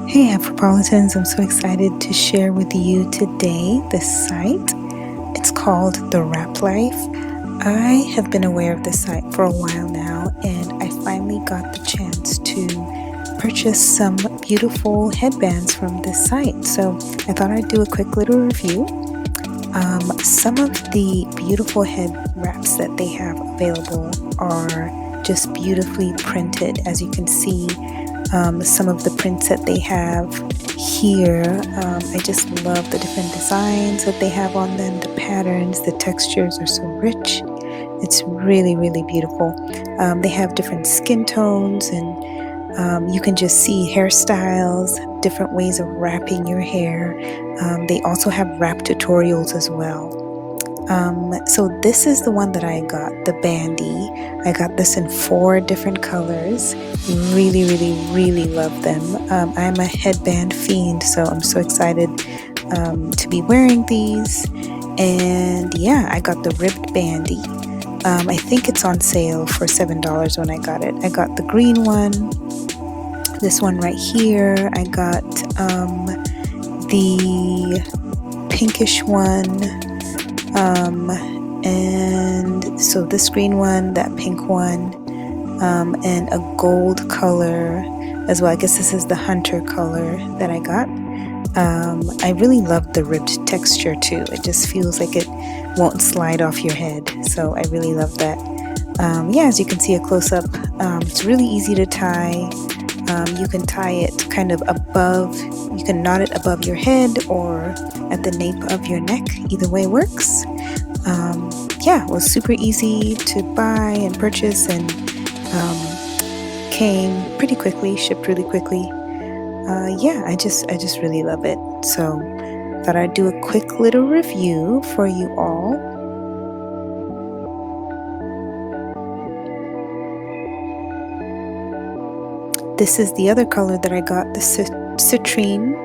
Hey Afropolitans, I'm so excited to share with you today this site. It's called The Wrap Life. I have been aware of this site for a while now, and I finally got the chance to purchase some beautiful headbands from this site. So I thought I'd do a quick little review. Some of the beautiful head wraps that they have available are just beautifully printed, as you can see. Some of the prints that they have here, I just love the different designs that they have on them, the patterns, the textures are so rich. It's really, really beautiful. They have different skin tones, and you can just see hairstyles, different ways of wrapping your hair. They also have wrap tutorials as well. So this is the one that I got, the bandy. I got this in 4 different colors. Really, really, really love them. I'm a headband fiend, so I'm so excited to be wearing these. And yeah, I got the ribbed bandy. I think it's on sale for $7 when I got it. I got the green one, this one right here. I got the pinkish one. And so this green one, that pink one, and a gold color as well. I guess this is the hunter color that I got. I really love the ribbed texture too. It just feels like it won't slide off your head. So I really love that. Yeah, as you can see a close-up, it's really easy to tie. You can tie it kind of above, you can knot it above your head or at the nape of your neck. Either way works. Yeah, it was super easy to buy and purchase, and came pretty quickly, shipped really quickly. Yeah, I just really love it. So thought I'd do a quick little review for you all. This is the other color that I got, the citrine.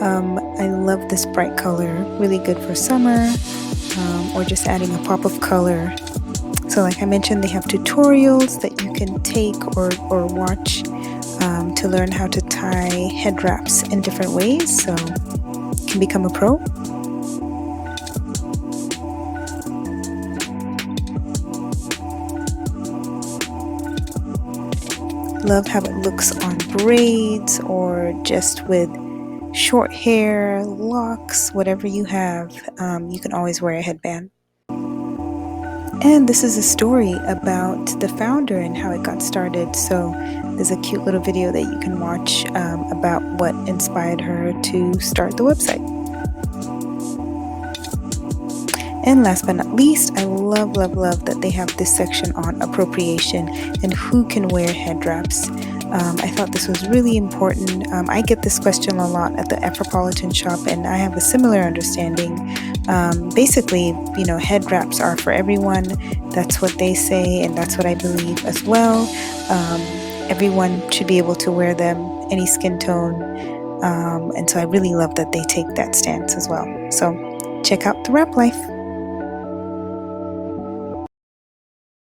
I love this bright color, really good for summer, or just adding a pop of color. So like I mentioned, they have tutorials that you can take or watch to learn how to tie head wraps in different ways, so you can become a pro. Love how it looks on braids or just with short hair, locks, whatever you have. You can always wear a headband. And this is a story about the founder and how it got started. So there's a cute little video that you can watch about what inspired her to start the website. And last but not least, I love that they have this section on appropriation and who can wear head wraps. I thought this was really important. I get this question a lot at the Afropolitan shop, and I have a similar understanding. Basically, head wraps are for everyone. That's what they say, and that's what I believe as well. Everyone should be able to wear them, any skin tone. And so I really love that they take that stance as well. So check out The Wrap Life.